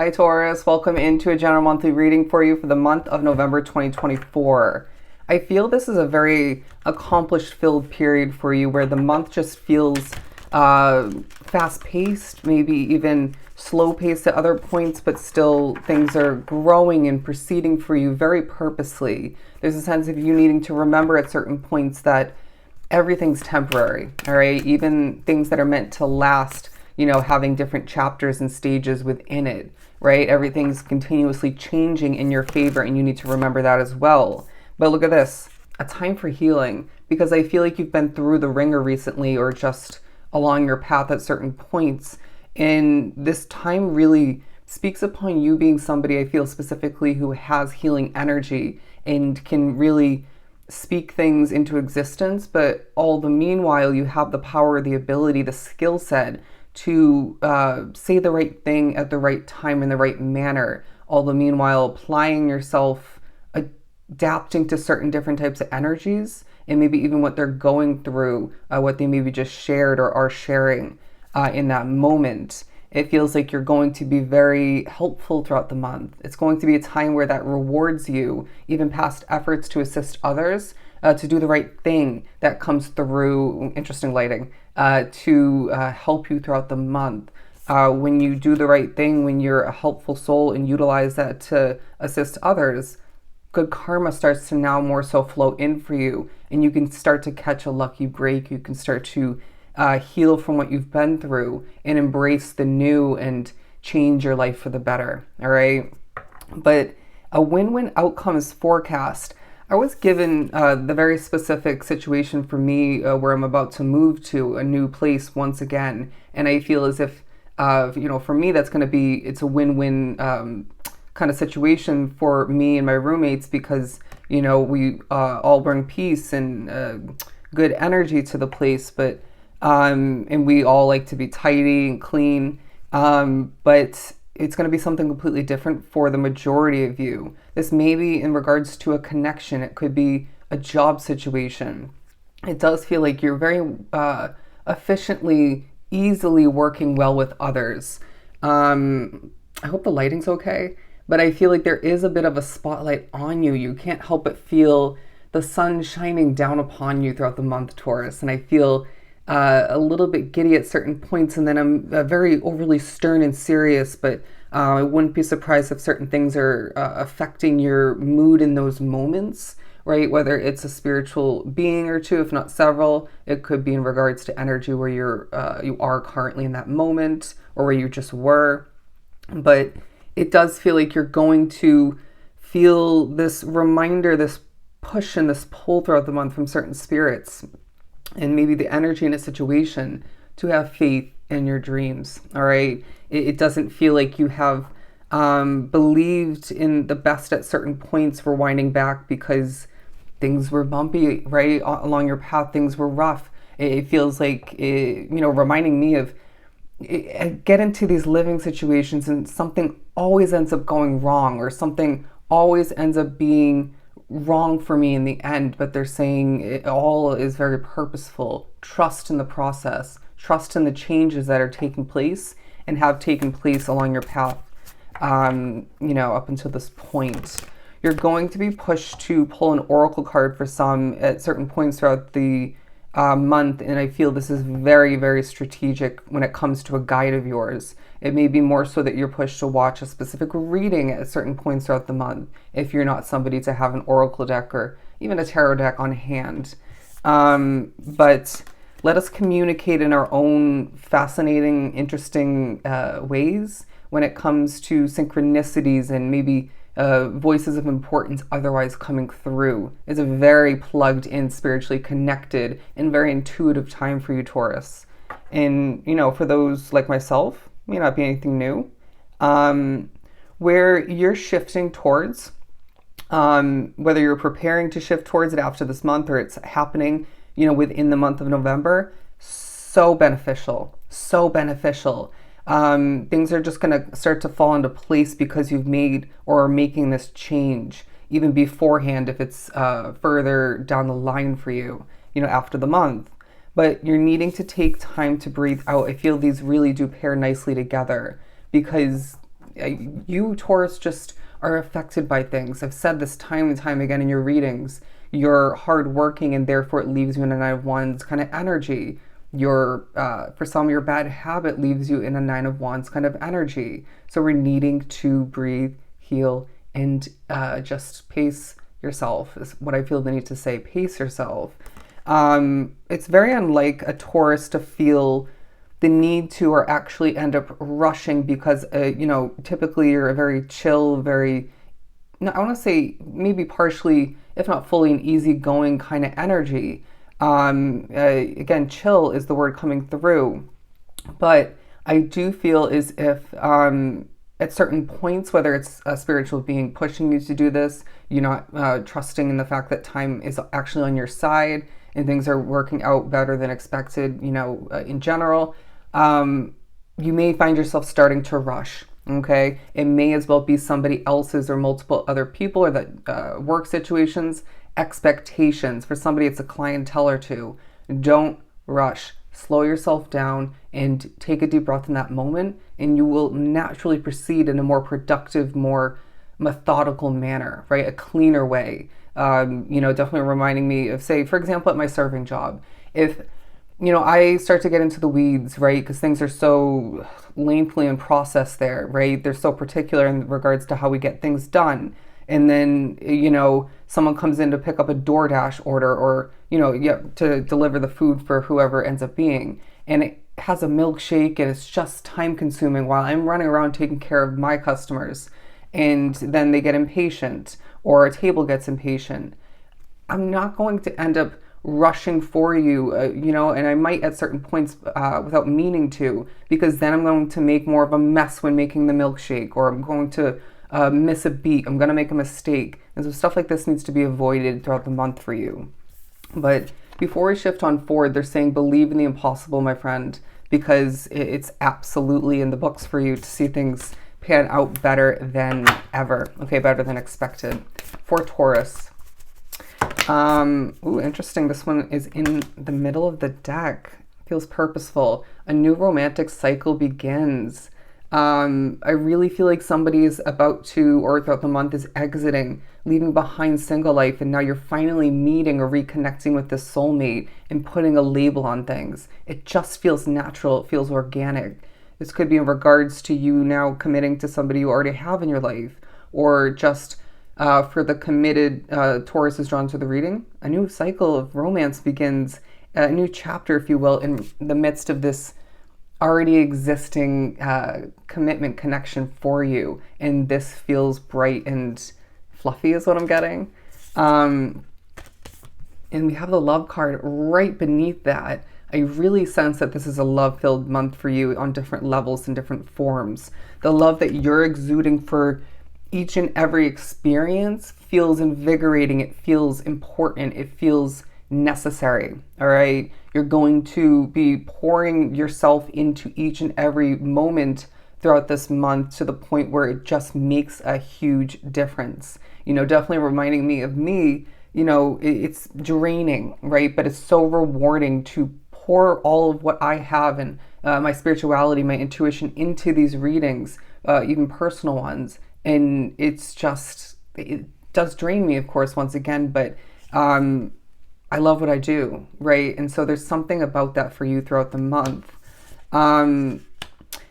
Hi Taurus, welcome into a general monthly reading for you for the month of November 2024. I feel this is a very accomplished filled period for you where the month just feels fast paced, maybe even slow paced at other points, but still things are growing and proceeding for you very purposely. There's a sense of you needing to remember at certain points that everything's temporary, all right? Even things that are meant to last, having different chapters and stages within it, right? Everything's continuously changing in your favor, and you need to remember that as well. But look at this, a time for healing, because I feel like you've been through the ringer recently or just along your path at certain points. And this time really speaks upon you being somebody, I feel specifically, who has healing energy and can really speak things into existence, but all the meanwhile you have the power, the ability, the skill set to say the right thing at the right time in the right manner, all the meanwhile applying yourself, adapting to certain different types of energies and maybe even what they're going through, what they maybe just shared or are sharing in that moment. It feels like you're going to be very helpful throughout the month. It's going to be a time where that rewards you, even past efforts to assist others, to do the right thing that comes through, interesting lighting, to help you throughout the month. When you do the right thing, when you're a helpful soul and utilize that to assist others, good karma starts to now more so flow in for you, and you can start to catch a lucky break. You can start to heal from what you've been through and embrace the new and change your life for the better. All right. But a win-win outcome is forecast. I was given the very specific situation for me where I'm about to move to a new place once again. And I feel as if, for me, it's a win-win kind of situation for me and my roommates because, we all bring peace and good energy to the place, but and we all like to be tidy and clean, but it's going to be something completely different for the majority of you. This may be in regards to a connection. It could be a job situation. It does feel like you're very efficiently, easily working well with others. I hope the lighting's okay, but I feel like there is a bit of a spotlight on you. You can't help but feel the sun shining down upon you throughout the month, Taurus, and I feel a little bit giddy at certain points, and then I'm very overly stern and serious, but I wouldn't be surprised if certain things are affecting your mood in those moments, right? Whether it's a spiritual being or two, if not several. It could be in regards to energy where you are currently in that moment or where you just were. But it does feel like you're going to feel this reminder, this push and this pull throughout the month from certain spirits and maybe the energy in a situation to have faith in your dreams. All right. It doesn't feel like you have believed in the best at certain points, rewinding back because things were bumpy, right? Along your path, things were rough. It feels like, reminding me of, I get into these living situations and something always ends up going wrong or something always ends up being wrong for me in the end, but they're saying it all is very purposeful. Trust in the process, trust in the changes that are taking place and have taken place along your path, up until this point. You're going to be pushed to pull an oracle card for some at certain points throughout the month, and I feel this is very, very strategic when it comes to a guide of yours. It may be more so that you're pushed to watch a specific reading at certain points throughout the month if you're not somebody to have an oracle deck or even a tarot deck on hand. But let us communicate in our own fascinating, interesting ways when it comes to synchronicities and maybe voices of importance otherwise coming through. It's a very plugged in, spiritually connected, and very intuitive time for you, Taurus. And, for those like myself, may not be anything new, where you're shifting towards, whether you're preparing to shift towards it after this month or it's happening, within the month of November, so beneficial, so beneficial. Things are just going to start to fall into place because you've made or are making this change even beforehand if it's further down the line for you, after the month. But you're needing to take time to breathe out. I feel these really do pair nicely together because you, Taurus, just are affected by things. I've said this time and time again in your readings. You're hardworking, and therefore it leaves you in a Nine of Wands kind of energy. For some, your bad habit leaves you in a Nine of Wands kind of energy. So we're needing to breathe, heal, and just pace yourself is what I feel the need to say. Pace yourself. It's very unlike a Taurus to feel the need to or actually end up rushing because, typically you're a very chill, very, no, I want to say maybe partially, if not fully, an easygoing kind of energy. Again, chill is the word coming through. But I do feel as if at certain points, whether it's a spiritual being pushing you to do this, you're not trusting in the fact that time is actually on your side and things are working out better than expected, in general, you may find yourself starting to rush. Okay, it may as well be somebody else's or multiple other people or that work situations, expectations. For somebody, it's a clientele or two. Don't rush. Slow yourself down and take a deep breath in that moment, and you will naturally proceed in a more productive, more methodical manner, right? A cleaner way. Definitely reminding me of, say, for example, at my serving job, if I start to get into the weeds, right? Because things are so lengthy in process there, right? They're so particular in regards to how we get things done. And then, someone comes in to pick up a DoorDash order or, to deliver the food for whoever ends up being. And it has a milkshake and it's just time consuming while I'm running around taking care of my customers. And then they get impatient or a table gets impatient. I'm not going to end up rushing for you, and I might at certain points without meaning to, because then I'm going to make more of a mess when making the milkshake, or I'm going to miss a beat. I'm going to make a mistake. And so stuff like this needs to be avoided throughout the month for you. But before we shift on forward, they're saying believe in the impossible, my friend, because it's absolutely in the books for you to see things pan out better than ever. Okay, better than expected. For Taurus. Interesting. This one is in the middle of the deck. Feels purposeful. A new romantic cycle begins. I really feel like somebody is about to, or throughout the month, is exiting, leaving behind single life, and now you're finally meeting or reconnecting with this soulmate and putting a label on things. It just feels natural. It feels organic. This could be in regards to you now committing to somebody you already have in your life, or just for the committed Taurus is drawn to the reading. A new cycle of romance begins, a new chapter, if you will, in the midst of this already existing commitment connection for you. And this feels bright and fluffy is what I'm getting. And we have the love card right beneath that. I really sense that this is a love-filled month for you on different levels and different forms. The love that you're exuding for each and every experience feels invigorating. It feels important. It feels necessary. All right. You're going to be pouring yourself into each and every moment throughout this month to the point where it just makes a huge difference. Definitely reminding me of me, it's draining, right? But it's so rewarding to pour all of what I have and my spirituality, my intuition into these readings, even personal ones. And it does drain me, of course, once again, but I love what I do, right? And so there's something about that for you throughout the month. The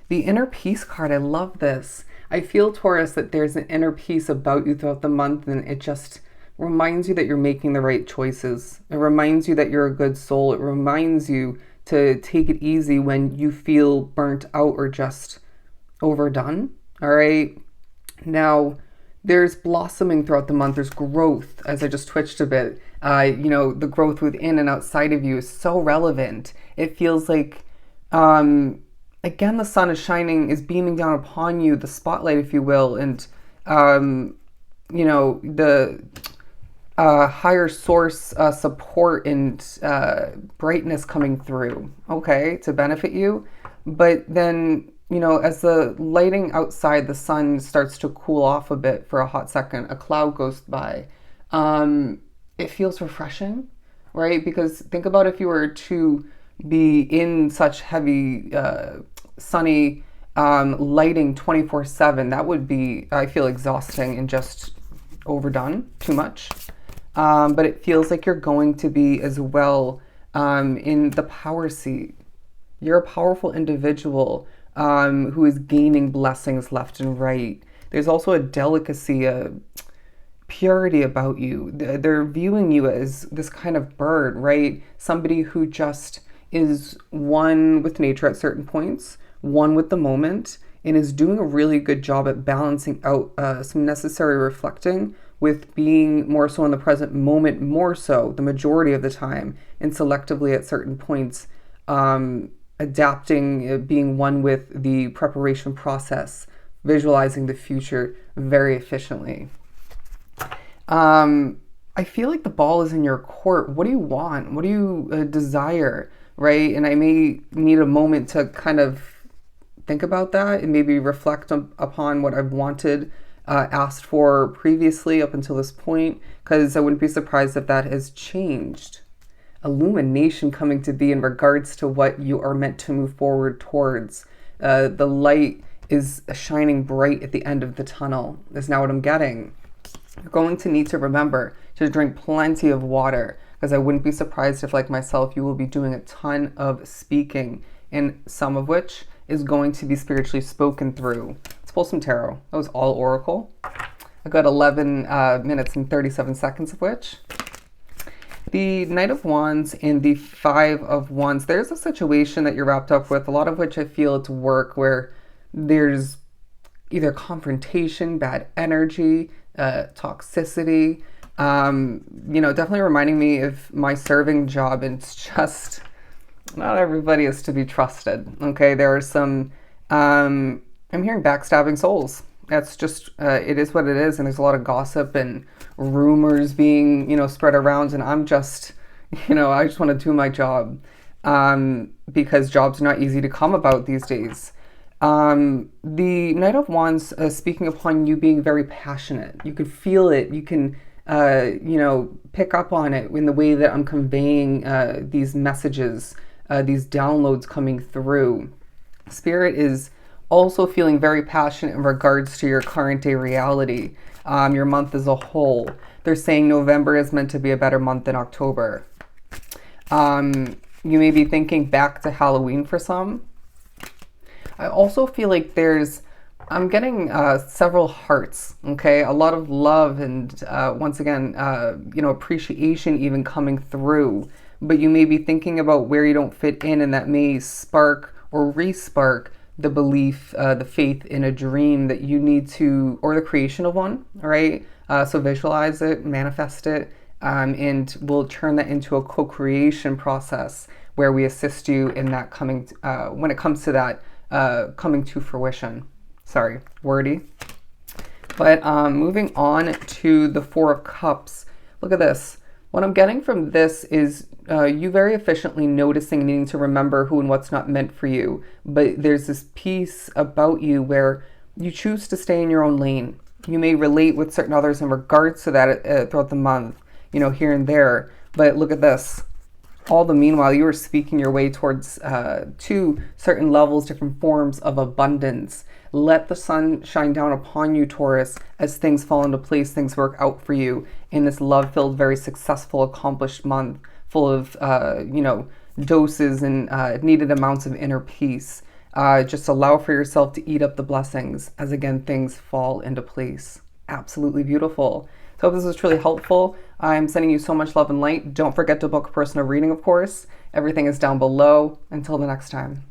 inner peace card, I love this. I feel, Taurus, that there's an inner peace about you throughout the month, and it just reminds you that you're making the right choices. It reminds you that you're a good soul. It reminds you to take it easy when you feel burnt out or just overdone, all right? Now, there's blossoming throughout the month. There's growth, as I just twitched a bit. The growth within and outside of you is so relevant. It feels like, again, the sun is shining, is beaming down upon you, the spotlight, if you will, and, the higher source support and brightness coming through, okay, to benefit you. But then, as the lighting outside, the sun starts to cool off a bit for a hot second, a cloud goes by. It feels refreshing, right? Because think about if you were to be in such heavy, sunny lighting 24/7, that would be, I feel, exhausting and just overdone too much. But it feels like you're going to be as well in the power seat. You're a powerful individual who is gaining blessings left and right. There's also a delicacy, a purity about you. They're viewing you as this kind of bird, right? Somebody who just is one with nature at certain points, one with the moment, and is doing a really good job at balancing out some necessary reflecting with being more so in the present moment, more so the majority of the time, and selectively at certain points, adapting, being one with the preparation process, visualizing the future very efficiently. I feel like the ball is in your court. What do you want? What do you desire? Right? And I may need a moment to kind of think about that and maybe reflect upon what I've wanted, asked for previously up until this point, because I wouldn't be surprised if that has changed. Illumination coming to be in regards to what you are meant to move forward towards. The light is shining bright at the end of the tunnel, is now what I'm getting. You're going to need to remember to drink plenty of water, because I wouldn't be surprised if, like myself, you will be doing a ton of speaking, and some of which is going to be spiritually spoken through. Let's pull some tarot. That was all oracle. I got 11 minutes and 37 seconds of which. The Knight of Wands and the Five of Wands. There's a situation that you're wrapped up with, a lot of which I feel it's work, where there's either confrontation, bad energy, toxicity. Definitely reminding me of my serving job. And it's just, not everybody is to be trusted. Okay, there are some, I'm hearing backstabbing souls. That's just, it is what it is. And there's a lot of gossip and rumors being, spread around. And I'm just, I just want to do my job, because jobs are not easy to come about these days. The Knight of Wands, speaking upon you being very passionate. You can feel it. You can, pick up on it in the way that I'm conveying these messages, these downloads coming through. Spirit is also feeling very passionate in regards to your current day reality, your month as a whole. They're saying November is meant to be a better month than October. You may be thinking back to Halloween for some. I also feel like I'm getting several hearts, okay? A lot of love and once again, appreciation even coming through. But you may be thinking about where you don't fit in, and that may spark or re-spark the belief, the faith in a dream that you need to, or the creation of one, all right? So visualize it, manifest it, and we'll turn that into a co-creation process where we assist you in that coming, when it comes to that coming to fruition. Sorry, wordy. But moving on to the Four of Cups. Look at this. What I'm getting from this is you very efficiently noticing and needing to remember who and what's not meant for you. But there's this piece about you where you choose to stay in your own lane. You may relate with certain others in regards to that throughout the month, here and there. But look at this. All the meanwhile, you are speaking your way towards to certain levels, different forms of abundance. Let the sun shine down upon you, Taurus, as things fall into place, things work out for you in this love-filled, very successful, accomplished month, full of, doses and needed amounts of inner peace. Just allow for yourself to eat up the blessings as, again, things fall into place. Absolutely beautiful. So I hope this was truly helpful. I'm sending you so much love and light. Don't forget to book a personal reading, of course. Everything is down below. Until the next time.